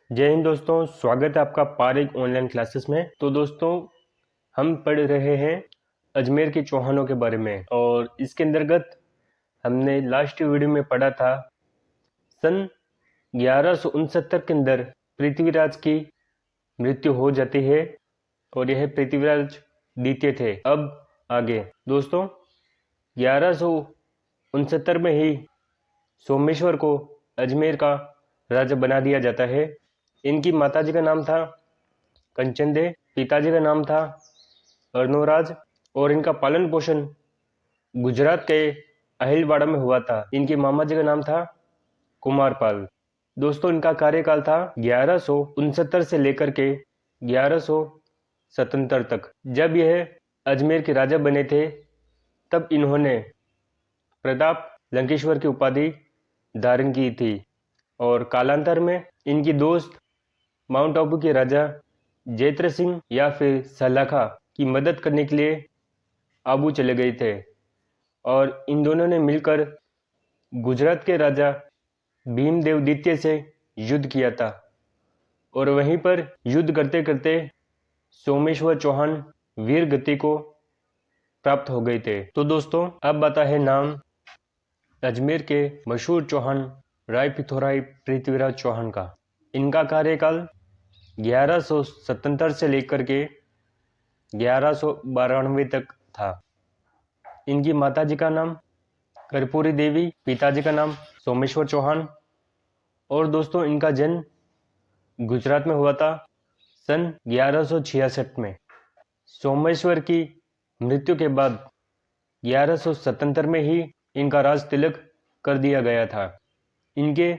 जय हिंद दोस्तों, स्वागत है आपका पारिक ऑनलाइन क्लासेस में। तो दोस्तों, हम पढ़ रहे हैं अजमेर के चौहानों के बारे में और इसके अंतर्गत हमने लास्ट वीडियो में पढ़ा था सन 1169 के अंदर पृथ्वीराज की मृत्यु हो जाती है और यह पृथ्वीराज द्वितीय थे। अब आगे दोस्तों, 1169 में ही सोमेश्वर को अजमेर का राजा बना दिया जाता है। इनकी माताजी का नाम था कंचन दे, पिताजी का नाम था अर्नोराज और इनका पालन पोषण गुजरात के अहिलवाड़ा में हुआ था। इनके मामा जी का नाम था कुमारपाल। दोस्तों, इनका कार्यकाल था 1169 से लेकर के 1177 तक। जब यह अजमेर के राजा बने थे तब इन्होंने प्रताप लंकेश्वर की उपाधि धारण की थी और कालांतर में इनकी दोस्त माउंट आबू के राजा जैत्र सिंह या फिर सलाखा की मदद करने के लिए आबू चले गए थे और इन दोनों ने मिलकर गुजरात के राजा भीमदेव द्वितीय से युद्ध किया था और वहीं पर युद्ध करते करते सोमेश्वर चौहान वीर गति को प्राप्त हो गए थे। तो दोस्तों, अब आता है नाम अजमेर के मशहूर चौहान राय पिथौराय पृथ्वीराज चौहान का। इनका कार्यकाल 1177 से लेकर के 1192 तक था। इनकी माताजी का नाम कर्पूरी देवी, पिताजी का नाम सोमेश्वर चौहान और दोस्तों इनका जन्म गुजरात में हुआ था सन 1166 में। सोमेश्वर की मृत्यु के बाद 1177 में ही इनका राज तिलक कर दिया गया था। इनके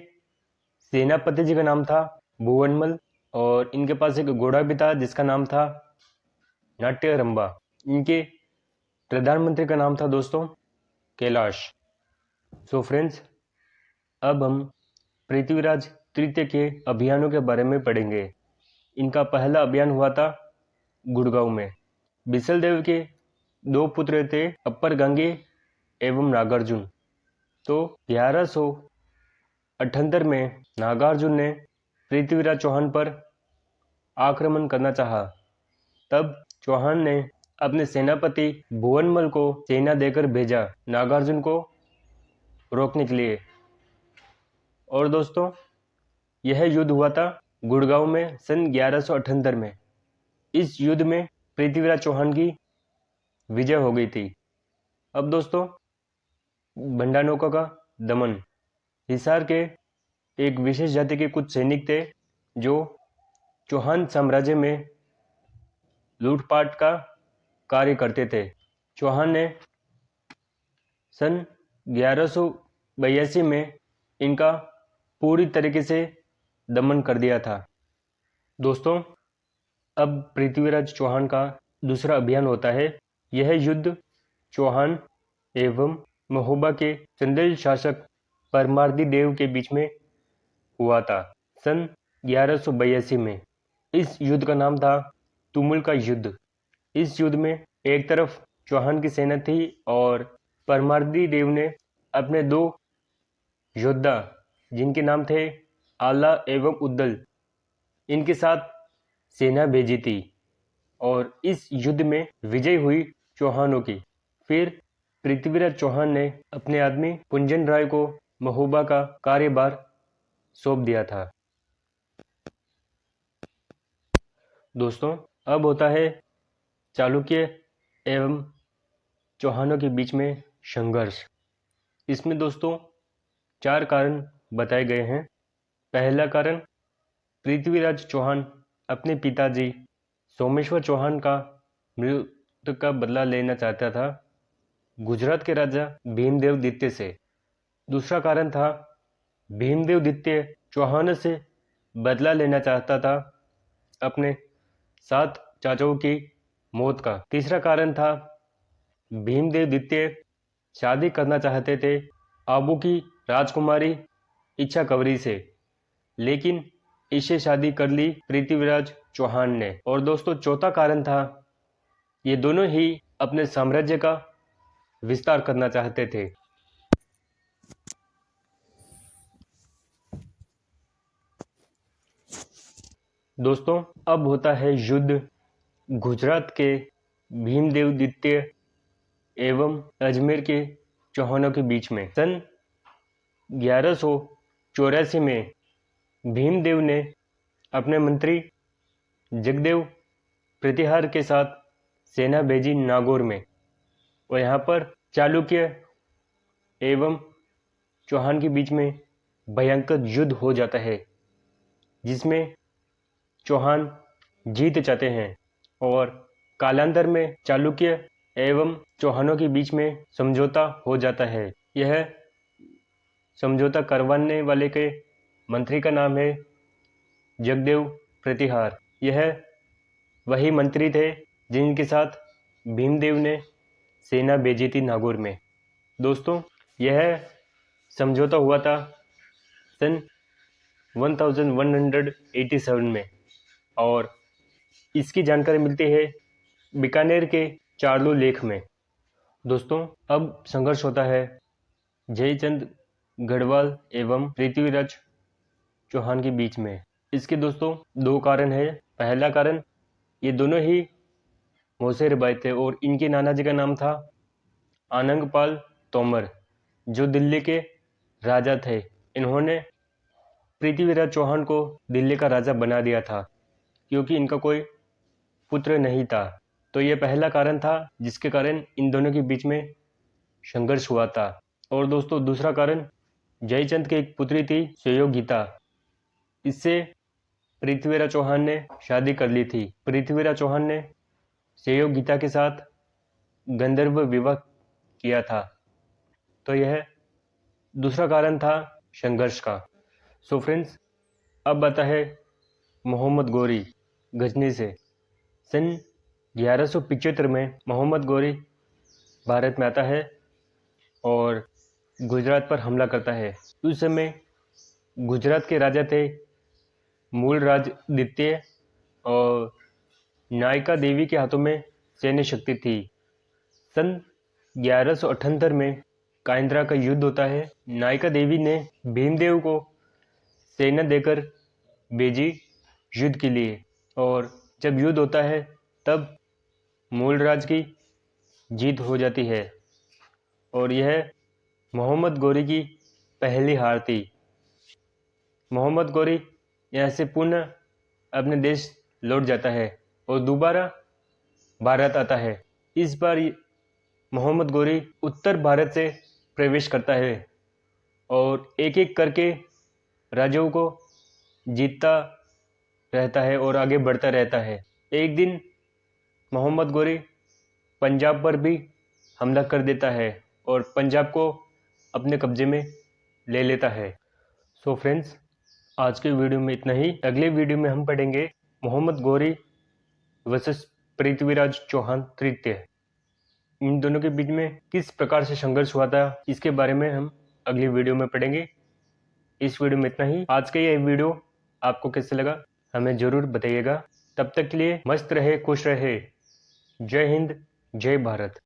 सेनापति जी का नाम था भुवनमल और इनके पास एक घोड़ा भी था जिसका नाम था नाट्यरंबा। इनके प्रधानमंत्री का नाम था दोस्तों कैलाश। सो फ्रेंड्स, अब हम पृथ्वीराज तृतीय के अभियानों के बारे में पढ़ेंगे। इनका पहला अभियान हुआ था गुड़गांव में। बिसल देव के दो पुत्र थे, अपर गंगे एवं नागार्जुन। तो 1178 में नागार्जुन ने पृथ्वीराज चौहान पर आक्रमण करना चाहा। तब चौहान ने अपने सेनापति भुवनमल को सेना देकर भेजा नागार्जुन को रोकने के लिए। और दोस्तों, यह युद्ध हुआ था गुड़गांव में सन 1178 में। इस युद्ध में पृथ्वीराज चौहान की विजय हो गई थी। अब दोस्तों, भंडारनौका का दमन। हिसार के एक विशेष जाति के कुछ सैनिक थे जो चौहान साम्राज्य में लूटपाट का कार्य करते थे। चौहान ने सन 1182 में इनका पूरी तरीके से दमन कर दिया था। दोस्तों, अब पृथ्वीराज चौहान का दूसरा अभियान होता है। यह युद्ध चौहान एवं महोबा के चंदेल शासक परमार्दी देव के बीच में हुआ था सन 1182 में। इस युद्ध का नाम था तुमुल का युद्ध। इस युद्ध में एक तरफ चौहान की सेना थी और परमार्दी देव ने अपने दो योद्धा जिनके नाम थे आला एवं उद्दल, इनके साथ सेना भेजी थी और इस युद्ध में विजय हुई चौहानों की। फिर पृथ्वीराज चौहान ने अपने आदमी कुंजन राय को महोबा का कार्यभार सौंप दिया था। दोस्तों, अब होता है चालुक्य एवं चौहानों के बीच में संघर्ष। इसमें दोस्तों 4 कारण बताए गए हैं। पहला कारण, पृथ्वीराज चौहान अपने पिताजी सोमेश्वर चौहान का मृत्यु का बदला लेना चाहता था गुजरात के राजा भीमदेव द्वितीय से। दूसरा कारण था, भीमदेव द्वितीय चौहान से बदला लेना चाहता था अपने 7 चाचाओं की मौत का। तीसरा कारण था, भीमदेव द्वितीय शादी करना चाहते थे आबू की राजकुमारी इच्छा कंवरी से, लेकिन इससे शादी कर ली पृथ्वीराज चौहान ने। और दोस्तों, चौथा कारण था, ये दोनों ही अपने साम्राज्य का विस्तार करना चाहते थे। दोस्तों, अब होता है युद्ध गुजरात के भीमदेव द्वितीय एवं अजमेर के चौहानों के बीच में। सन 1184 में भीमदेव ने अपने मंत्री जगदेव प्रतिहार के साथ सेना भेजी नागौर में, और यहाँ पर चालुक्य एवं चौहान के बीच में भयंकर युद्ध हो जाता है, जिसमें चौहान जीत जाते हैं और कालांतर में चालुक्य एवं चौहानों के बीच में समझौता हो जाता है। यह समझौता करवाने वाले के मंत्री का नाम है जगदेव प्रतिहार। यह वही मंत्री थे जिनके साथ भीमदेव ने सेना भेजी थी नागौर में। दोस्तों, यह समझौता हुआ था सन 1187 में, और इसकी जानकारी मिलती है बीकानेर के चार्लू लेख में। दोस्तों, अब संघर्ष होता है जयचंद गढ़वाल एवं पृथ्वीराज चौहान के बीच में। इसके दोस्तों दो कारण है। पहला कारण, ये दोनों ही मौसेर भाई थे और इनके नाना जी का नाम था आनंगपाल तोमर, जो दिल्ली के राजा थे। इन्होंने पृथ्वीराज चौहान को दिल्ली का राजा बना दिया था क्योंकि इनका कोई पुत्र नहीं था। तो ये पहला कारण था जिसके कारण इन दोनों के बीच में संघर्ष हुआ था। और दोस्तों, दूसरा कारण, जयचंद की एक पुत्री थी सुयोगिता। इससे पृथ्वीराज चौहान ने शादी कर ली थी। पृथ्वीराज चौहान ने सुयोगिता के साथ गंधर्व विवाह किया था। तो यह दूसरा कारण था संघर्ष का। सो फ्रेंड्स, अब आता है मोहम्मद गौरी गजनी से। सन 1175 में मोहम्मद गौरी भारत में आता है और गुजरात पर हमला करता है। उस समय गुजरात के राजा थे मूलराज द्वितीय, और नायका देवी के हाथों में सैन्य शक्ति थी। सन 1178 में काइंद्रा का युद्ध होता है। नायका देवी ने भीमदेव को सेना देकर भेजी युद्ध के लिए, और जब युद्ध होता है तब मूलराज की जीत हो जाती है, और यह मोहम्मद गौरी की पहली हार थी। मोहम्मद गौरी यहाँ से पुनः अपने देश लौट जाता है और दोबारा भारत आता है। इस बार मोहम्मद गौरी उत्तर भारत से प्रवेश करता है और एक एक करके राज्यों को जीतता रहता है और आगे बढ़ता रहता है। एक दिन मोहम्मद गौरी पंजाब पर भी हमला कर देता है और पंजाब को अपने कब्जे में ले लेता है। सो फ्रेंड्स, आज के वीडियो में इतना ही। अगले वीडियो में हम पढ़ेंगे मोहम्मद गौरी वर्सेस पृथ्वीराज चौहान तृतीय। इन दोनों के बीच में किस प्रकार से संघर्ष हुआ था, इसके बारे में हम अगली वीडियो में पढ़ेंगे। इस वीडियो में इतना ही। आज का यह वीडियो आपको कैसे लगा हमें ज़रूर बताइएगा। तब तक के लिए मस्त रहे, खुश रहे। जय हिंद, जय भारत।